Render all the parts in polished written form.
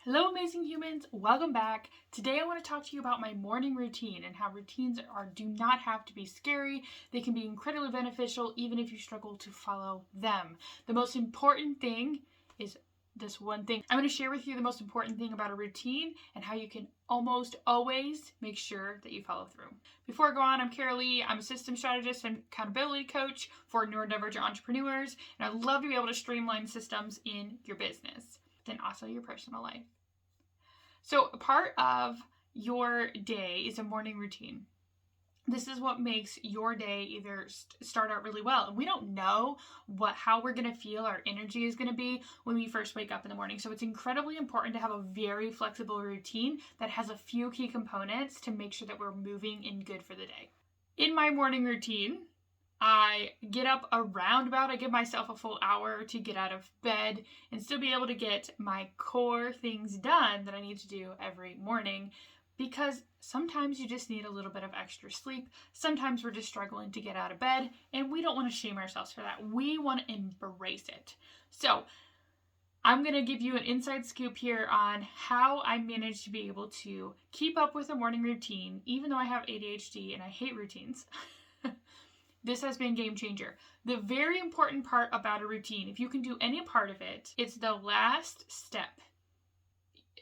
Hello, amazing humans. Welcome back. Today I want to talk to you about my morning routine and how routines do not have to be scary. They can be incredibly beneficial even if you struggle to follow them. The most important thing is this one thing. I'm going to share with you the most important thing about a routine and how you can almost always make sure that you follow through. Before I go on, I'm Carolee. I'm a system strategist and accountability coach for neurodivergent entrepreneurs, and I'd love to be able to streamline systems in your business, then also your personal life. So a part of your day is a morning routine. This is what makes your day either start out really well. And we don't know how we're going to feel, our energy is going to be when we first wake up in the morning. So it's incredibly important to have a very flexible routine that has a few key components to make sure that we're moving and good for the day. In my morning routine, I get up I give myself a full hour to get out of bed and still be able to get my core things done that I need to do every morning, because sometimes you just need a little bit of extra sleep. Sometimes we're just struggling to get out of bed, and we don't want to shame ourselves for that. We want to embrace it. So I'm going to give you an inside scoop here on how I managed to be able to keep up with a morning routine, even though I have ADHD and I hate routines. This has been a game changer. The very important part about a routine, if you can do any part of it, it's the last step.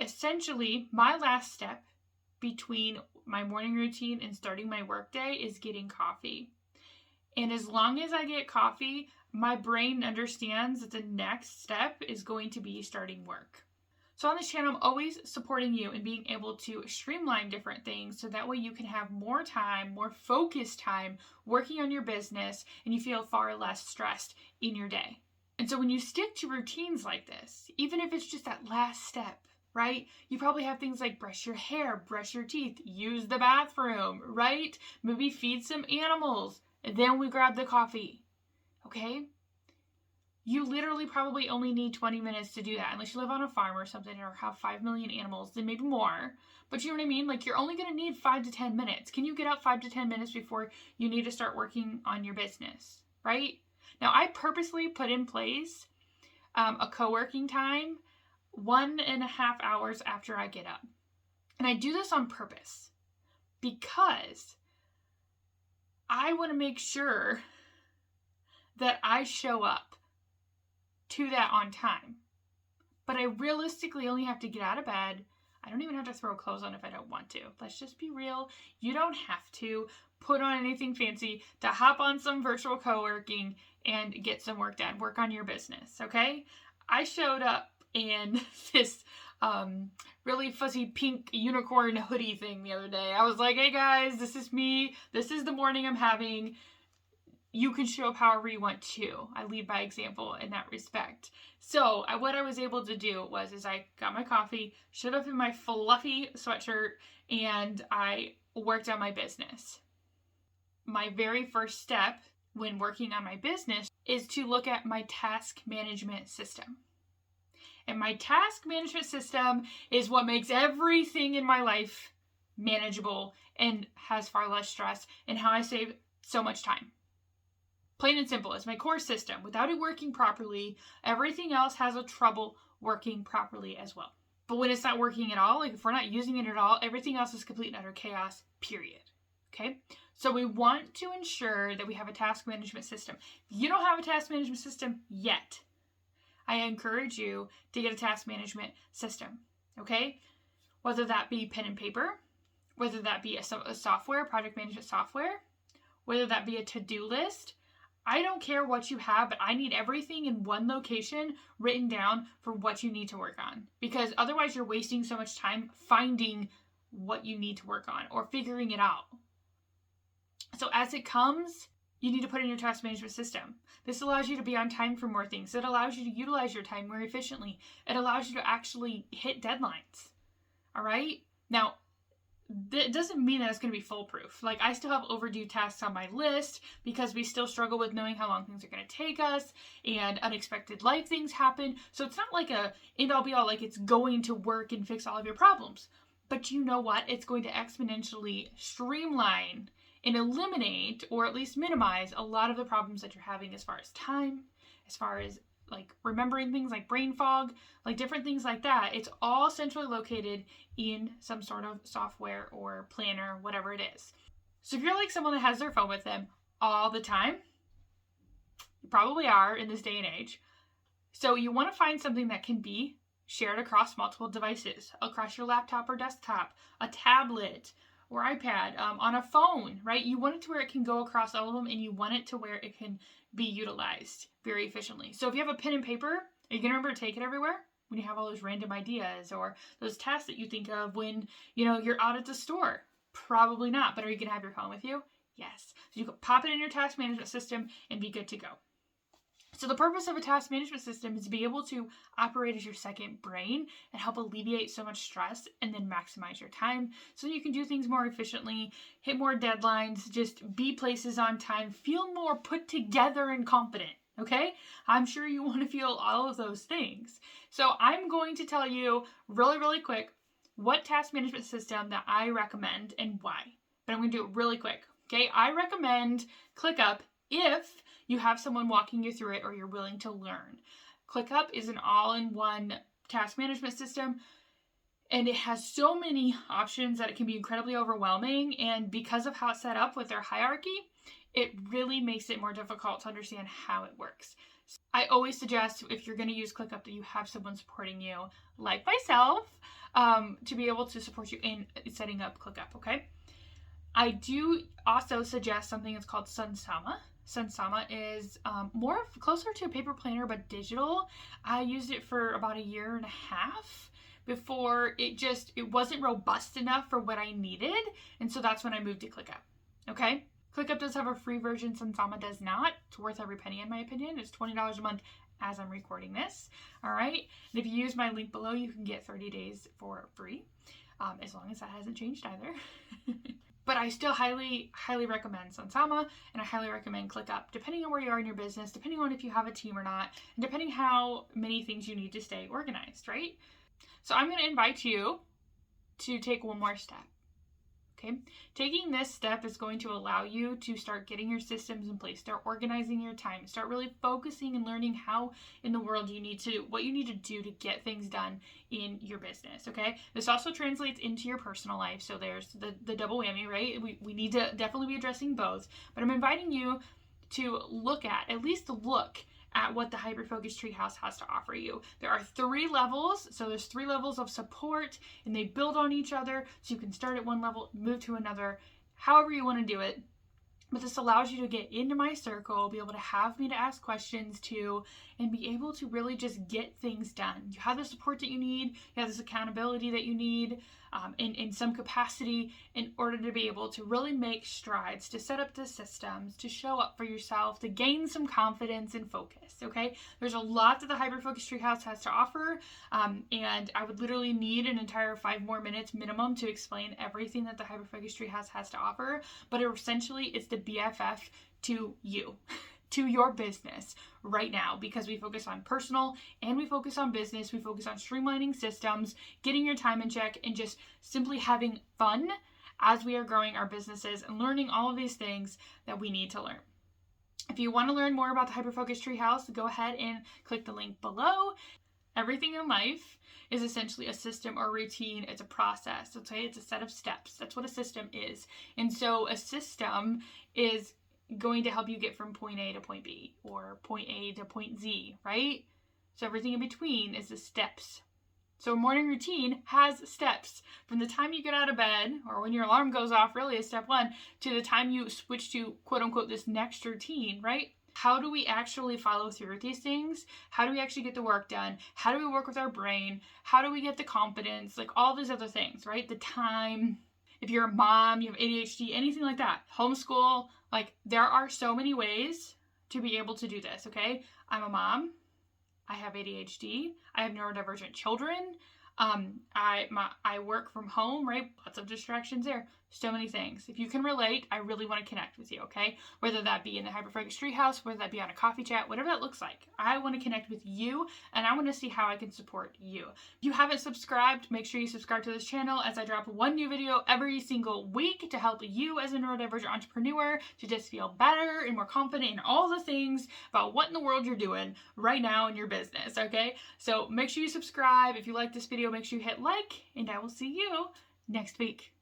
Essentially, my last step between my morning routine and starting my workday is getting coffee. And as long as I get coffee, my brain understands that the next step is going to be starting work. So on this channel, I'm always supporting you in being able to streamline different things so that way you can have more time, more focused time working on your business, and you feel far less stressed in your day. And so when you stick to routines like this, even if it's just that last step, right? You probably have things like brush your hair, brush your teeth, use the bathroom, right? Maybe feed some animals, and then we grab the coffee, okay? You literally probably only need 20 minutes to do that, unless you live on a farm or something or have 5 million animals, then maybe more. But you know what I mean? Like, you're only going to need 5 to 10 minutes. Can you get up 5 to 10 minutes before you need to start working on your business, right? Now, I purposely put in place a co-working time 1.5 hours after I get up. And I do this on purpose because I want to make sure that I show up to that on time. But I realistically only have to get out of bed. I don't even have to throw clothes on if I don't want to. Let's just be real. You don't have to put on anything fancy to hop on some virtual co-working and get some work done. Work on your business, okay? I showed up in this really fuzzy pink unicorn hoodie thing the other day. I was like, hey guys, this is me. This is the morning I'm having. You can show up however you want to. I lead by example in that respect. So what I was able to do is I got my coffee, showed up in my fluffy sweatshirt, and I worked on my business. My very first step when working on my business is to look at my task management system. And my task management system is what makes everything in my life manageable and has far less stress, and how I save so much time. Plain and simple, it's my core system. Without it working properly, everything else has a trouble working properly as well. But when it's not working at all, like if we're not using it at all, everything else is complete and utter chaos, period. Okay? So we want to ensure that we have a task management system. If you don't have a task management system yet, I encourage you to get a task management system. Okay? Whether that be pen and paper, whether that be a software, project management software, whether that be a to-do list, I don't care what you have, but I need everything in one location written down for what you need to work on. Because otherwise you're wasting so much time finding what you need to work on or figuring it out. So as it comes, you need to put in your task management system. This allows you to be on time for more things. It allows you to utilize your time more efficiently. It allows you to actually hit deadlines. All right? Now, that doesn't mean that it's going to be foolproof. Like, I still have overdue tasks on my list because we still struggle with knowing how long things are going to take us, and unexpected life things happen. So it's not like a end-all be-all, like it's going to work and fix all of your problems. But you know what? It's going to exponentially streamline and eliminate, or at least minimize, a lot of the problems that you're having as far as time, as far as like remembering things like brain fog, like different things like that. It's all centrally located in some sort of software or planner, whatever it is. So if you're like someone that has their phone with them all the time, you probably are in this day and age. So you want to find something that can be shared across multiple devices, across your laptop or desktop, a tablet or iPad, on a phone, right? You want it to where it can go across all of them, and you want it to where it can be utilized very efficiently. So if you have a pen and paper, are you going to remember to take it everywhere when you have all those random ideas or those tasks that you think of when, you're out at the store? Probably not, but are you going to have your phone with you? Yes. So you can pop it in your task management system and be good to go. So the purpose of a task management system is to be able to operate as your second brain and help alleviate so much stress and then maximize your time so you can do things more efficiently, hit more deadlines, just be places on time, feel more put together and confident. Okay? I'm sure you want to feel all of those things. So I'm going to tell you really, really quick what task management system that I recommend and why. But I'm going to do it really quick. Okay? I recommend ClickUp if you have someone walking you through it or you're willing to learn. ClickUp is an all-in-one task management system, and it has so many options that it can be incredibly overwhelming. And because of how it's set up with their hierarchy, it really makes it more difficult to understand how it works. I always suggest, if you're going to use ClickUp, that you have someone supporting you, like myself, to be able to support you in setting up ClickUp, okay? I do also suggest something that's called Sunsama. Sunsama is closer to a paper planner, but digital. I used it for about 1.5 years before it wasn't robust enough for what I needed. And so that's when I moved to ClickUp. Okay? ClickUp does have a free version. Sunsama does not. It's worth every penny in my opinion. It's $20 a month as I'm recording this. All right? And if you use my link below, you can get 30 days for free, as long as that hasn't changed either. But I still highly, highly recommend Sunsama, and I highly recommend ClickUp, depending on where you are in your business, depending on if you have a team or not, and depending how many things you need to stay organized, right? So I'm going to invite you to take one more step. Okay? Taking this step is going to allow you to start getting your systems in place, start organizing your time, start really focusing and learning how in the world what you need to do to get things done in your business. Okay? This also translates into your personal life. So there's the double whammy, right? We need to definitely be addressing both, but I'm inviting you to look at what the Hyperfocus Treehouse has to offer you. There are 3 levels, so there's 3 levels of support, and they build on each other, so you can start at one level, move to another, however you want to do it. But this allows you to get into my circle, be able to have me to ask questions to, and be able to really just get things done. You have the support that you need, you have this accountability that you need, in some capacity, in order to be able to really make strides, to set up the systems, to show up for yourself, to gain some confidence and focus, okay? There's a lot that the Hyperfocus Treehouse has to offer, and I would literally need an entire 5 more minutes minimum to explain everything that the Hyperfocus Treehouse has to offer, but essentially it's the BFF to you. To your business right now, because we focus on personal and we focus on business. We focus on streamlining systems, getting your time in check, and just simply having fun as we are growing our businesses and learning all of these things that we need to learn. If you want to learn more about the Hyperfocus Treehouse, go ahead and click the link below. Everything in life is essentially a system or routine. It's a process. Okay? It's a set of steps. That's what a system is. And so a system is going to help you get from point A to point B, or point A to point Z, right? So everything in between is the steps. So a morning routine has steps. From the time you get out of bed, or when your alarm goes off, really is step 1, to the time you switch to quote unquote this next routine, right? How do we actually follow through with these things? How do we actually get the work done? How do we work with our brain? How do we get the confidence? Like all these other things, right? The time. If you're a mom, you have ADHD, anything like that, homeschool, like there are so many ways to be able to do this, okay? I'm a mom. I have ADHD. I have neurodivergent children. I work from home, right? Lots of distractions there. so many things. If you can relate, I really want to connect with you, okay? Whether that be in the Hyperfocus Treehouse, whether that be on a coffee chat, whatever that looks like. I want to connect with you, and I want to see how I can support you. If you haven't subscribed, make sure you subscribe to this channel as I drop one new video every single week to help you as a neurodivergent entrepreneur to just feel better and more confident in all the things about what in the world you're doing right now in your business, okay? So make sure you subscribe. If you like this video, make sure you hit like, and I will see you next week.